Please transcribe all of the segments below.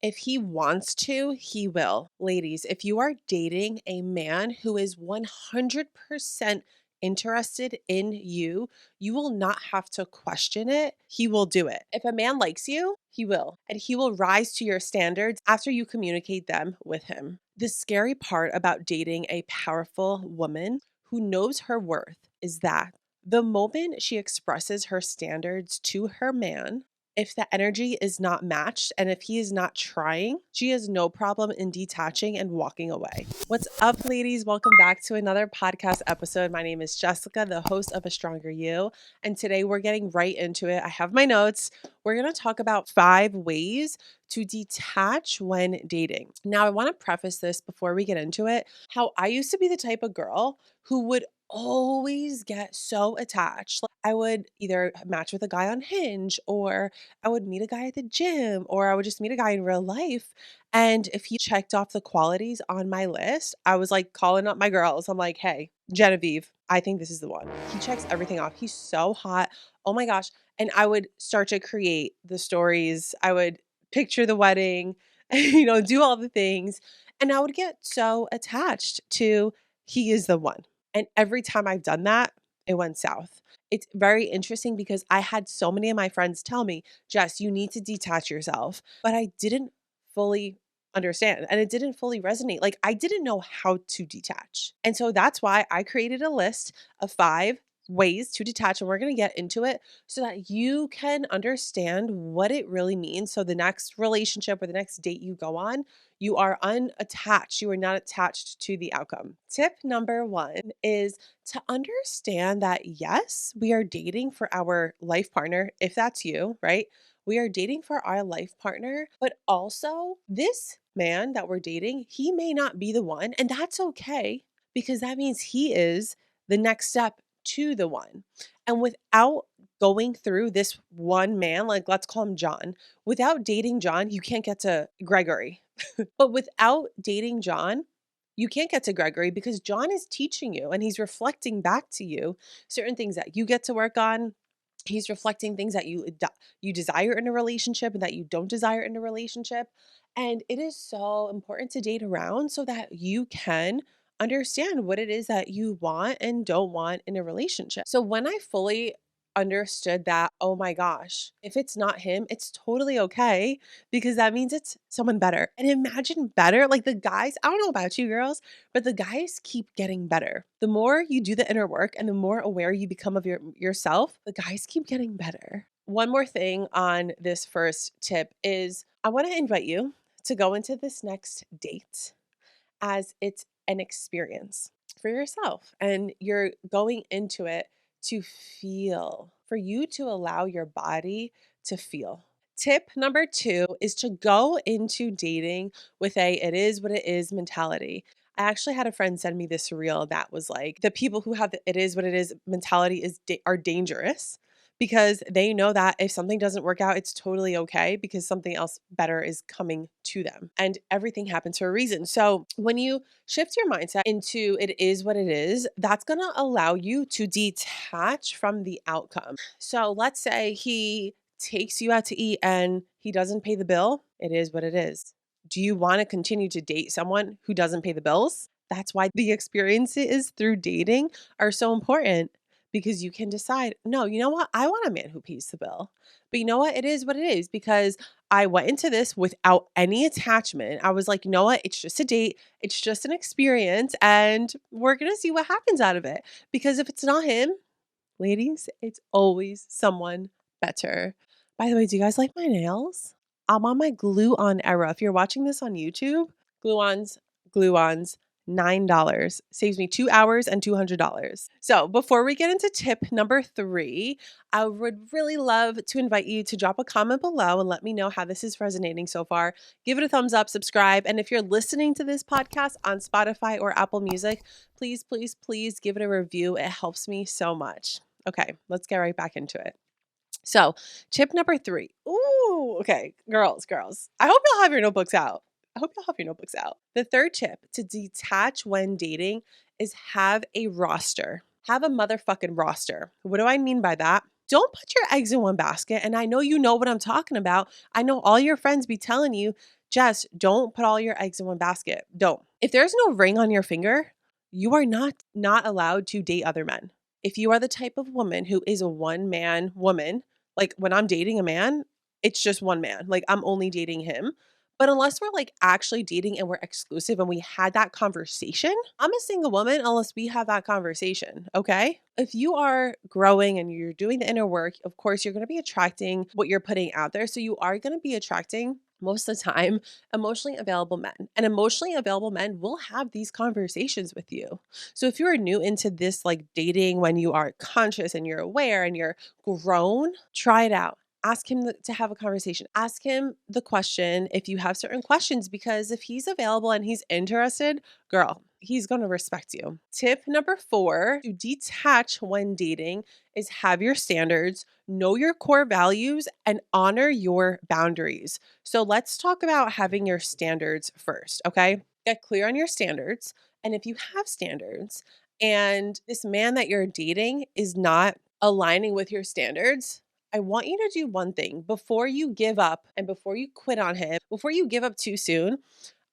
If he wants to, he will. Ladies, if you are dating a man who is 100% interested in you, you will not have to question it. He will do it. If a man likes you, he will. And he will rise to your standards after you communicate them with him. The scary part about dating a powerful woman who knows her worth is that the moment she expresses her standards to her man, if the energy is not matched and if he is not trying, she has no problem in detaching and walking away. What's up, ladies? Welcome back to another podcast episode. My name is Jessica, the host of A Stronger You. And today we're getting right into it. I have my notes. We're going to talk about 5 ways to detach when dating. Now, I want to preface this before we get into it. How I used to be the type of girl who would always get so attached. I would either match with a guy on Hinge, or I would meet a guy at the gym, or I would just meet a guy in real life. And if he checked off the qualities on my list, I was like calling up my girls. I'm like, hey, Genevieve, I think this is the one. He checks everything off. He's so hot. Oh my gosh. And I would start to create the stories. I would picture the wedding, do all the things. And I would get so attached to he is the one. And every time I've done that, it went south. It's very interesting because I had so many of my friends tell me, Jess, you need to detach yourself. But I didn't fully understand and it didn't fully resonate. Like I didn't know how to detach. And so that's why I created a list of 5 ways to detach, and we're going to get into it so that you can understand what it really means. So the next relationship or the next date you go on, you are unattached. You are not attached to the outcome. Tip number 1 is to understand that yes, we are dating for our life partner, if that's you, right? We are dating for our life partner, but also this man that we're dating, he may not be the one, and that's okay because that means he is the next step to the one. And without going through this one man, like let's call him John, without dating John, you can't get to Gregory. But without dating John, you can't get to Gregory because John is teaching you and he's reflecting back to you certain things that you get to work on. He's reflecting things that you desire in a relationship and that you don't desire in a relationship. And it is so important to date around so that you can understand what it is that you want and don't want in a relationship. So when I fully understood that, oh my gosh, if it's not him, it's totally okay because that means it's someone better. And imagine better, like the guys, I don't know about you girls, but the guys keep getting better. The more you do the inner work and the more aware you become of yourself, the guys keep getting better. One more thing on this first tip is I want to invite you to go into this next date as it's an experience for yourself. And you're going into it to feel, for you to allow your body to feel. Tip number 2 is to go into dating with a it is what it is mentality. I actually had a friend send me this reel that was like the people who have the it is what it is mentality are dangerous because they know that if something doesn't work out, it's totally okay because something else better is coming to them. And everything happens for a reason. So when you shift your mindset into it is what it is, that's going to allow you to detach from the outcome. So let's say he takes you out to eat and he doesn't pay the bill. It is what it is. Do you want to continue to date someone who doesn't pay the bills? That's why the experiences through dating are so important because you can decide, no, you know what? I want a man who pays the bill. But you know what? It is what it is because I went into this without any attachment. I was like, you know what? It's just a date. It's just an experience. And we're going to see what happens out of it. Because if it's not him, ladies, it's always someone better. By the way, do you guys like my nails? I'm on my glue-on era. If you're watching this on YouTube, glue-ons, $9. Saves me 2 hours and $200. So before we get into tip number 3, I would really love to invite you to drop a comment below and let me know how this is resonating so far. Give it a thumbs up, subscribe. And if you're listening to this podcast on Spotify or Apple Music, please, please, please give it a review. It helps me so much. Okay, let's get right back into it. So tip number 3. Ooh, okay, girls. I hope y'all have your notebooks out. The third tip to detach when dating is have a roster. Have a motherfucking roster. What do I mean by that? Don't put your eggs in one basket. And I know you know what I'm talking about. I know all your friends be telling you Jess, don't put all your eggs in one basket. Don't. If there's no ring on your finger, you are not allowed to date other men. If you are the type of woman who is a one man woman, like when I'm dating a man, it's just one man. Like I'm only dating him. But unless we're like actually dating and we're exclusive and we had that conversation, I'm a single woman unless we have that conversation. Okay. If you are growing and you're doing the inner work, of course, you're going to be attracting what you're putting out there. So you are going to be attracting most of the time emotionally available men. And emotionally available men will have these conversations with you. So if you're new into this, like dating when you are conscious and you're aware and you're grown, try it out. Ask him to have a conversation. Ask him the question if you have certain questions, because if he's available and he's interested, girl, he's going to respect you. Tip number 4 to detach when dating is have your standards, know your core values, and honor your boundaries. So let's talk about having your standards first, okay? Get clear on your standards. And if you have standards and this man that you're dating is not aligning with your standards, I want you to do one thing before you give up and before you quit on him, before you give up too soon.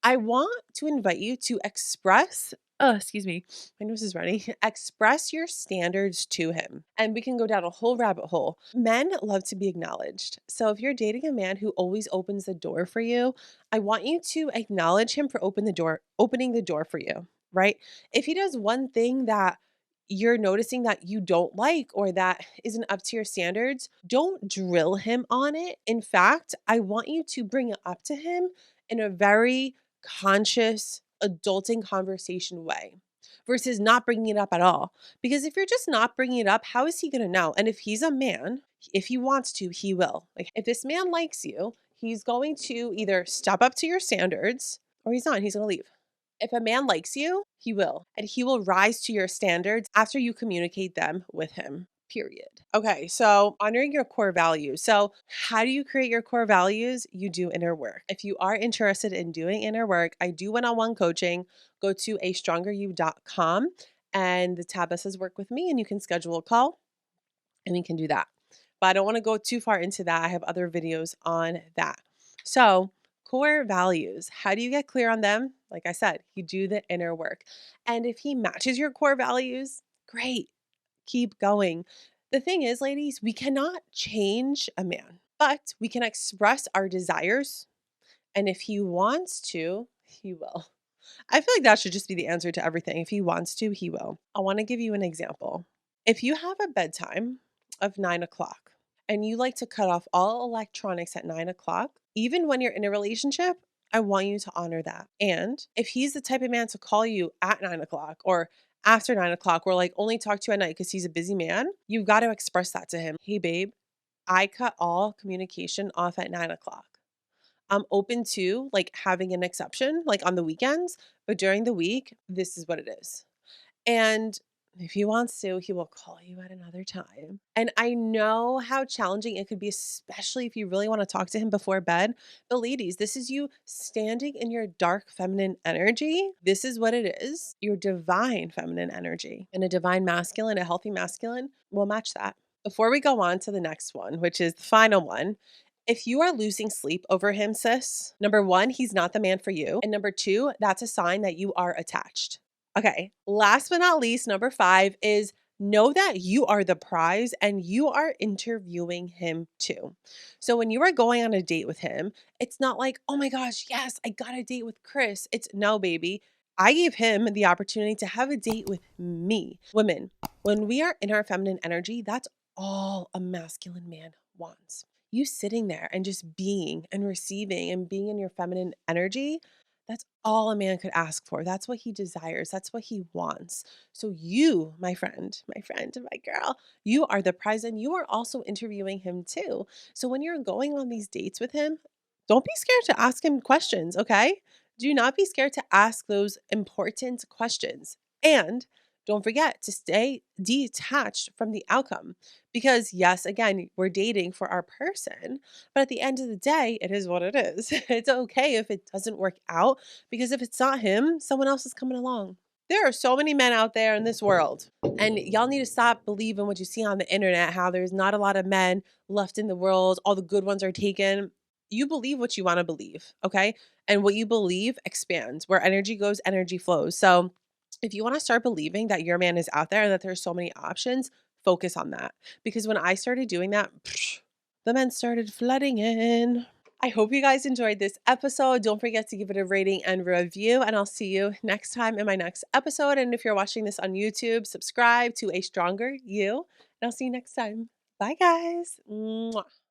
I want to invite you to express, excuse me, my nose is running, express your standards to him. And we can go down a whole rabbit hole. Men love to be acknowledged. So if you're dating a man who always opens the door for you, I want you to acknowledge him for opening the door for you, right? If he does one thing that you're noticing that you don't like or that isn't up to your standards, don't drill him on it. In fact, I want you to bring it up to him in a very conscious, adulting conversation way versus not bringing it up at all. Because if you're just not bringing it up, how is he going to know? And if he's a man, if he wants to, he will. Like if this man likes you, he's going to either step up to your standards or he's not. He's going to leave. If a man likes you, he will. And he will rise to your standards after you communicate them with him. Period. Okay, so honoring your core values. So, how do you create your core values? You do inner work. If you are interested in doing inner work, I do one-on-one coaching. Go to astrongeryou.com and the tab that says work with me, and you can schedule a call and we can do that. But I don't want to go too far into that. I have other videos on that. So, core values. How do you get clear on them? Like I said, you do the inner work. And if he matches your core values, great. Keep going. The thing is, ladies, we cannot change a man, but we can express our desires. And if he wants to, he will. I feel like that should just be the answer to everything. If he wants to, he will. I want to give you an example. If you have a bedtime of 9 o'clock and you like to cut off all electronics at 9 o'clock, even when you're in a relationship, I want you to honor that. And if he's the type of man to call you at 9 o'clock or after 9 o'clock, or like only talk to you at night because he's a busy man, you've got to express that to him. Hey, babe, I cut all communication off at 9 o'clock. I'm open to like having an exception, like on the weekends, but during the week, this is what it is. And if he wants to, he will call you at another time. And I know how challenging it could be, especially if you really want to talk to him before bed. But ladies, this is you standing in your dark feminine energy. This is what it is. Your divine feminine energy. And a divine masculine, a healthy masculine will match that. Before we go on to the next one, which is the final one, if you are losing sleep over him, sis, number 1, he's not the man for you. And number 2, that's a sign that you are attached. Okay, last but not least, number 5 is know that you are the prize and you are interviewing him too. So when you are going on a date with him, it's not like, oh my gosh, yes, I got a date with Chris. It's no, baby. I gave him the opportunity to have a date with me. Women, when we are in our feminine energy, that's all a masculine man wants. You sitting there and just being and receiving and being in your feminine energy, that's all a man could ask for. That's what he desires. That's what he wants. So you, my friend, my girl, you are the prize and you are also interviewing him too. So when you're going on these dates with him, don't be scared to ask him questions, okay? Do not be scared to ask those important questions. And don't forget to stay detached from the outcome. Because, yes, again, we're dating for our person, but at the end of the day, it is what it is. It's okay if it doesn't work out, because if it's not him, someone else is coming along. There are so many men out there in this world, and y'all need to stop believing what you see on the internet, how there's not a lot of men left in the world, all the good ones are taken. You believe what you want to believe, okay? And what you believe expands. Where energy goes, energy flows. So if you want to start believing that your man is out there and that there's so many options, focus on that. Because when I started doing that, the men started flooding in. I hope you guys enjoyed this episode. Don't forget to give it a rating and review, and I'll see you next time in my next episode. And if you're watching this on YouTube, subscribe to A Stronger You, and I'll see you next time. Bye, guys. Mwah.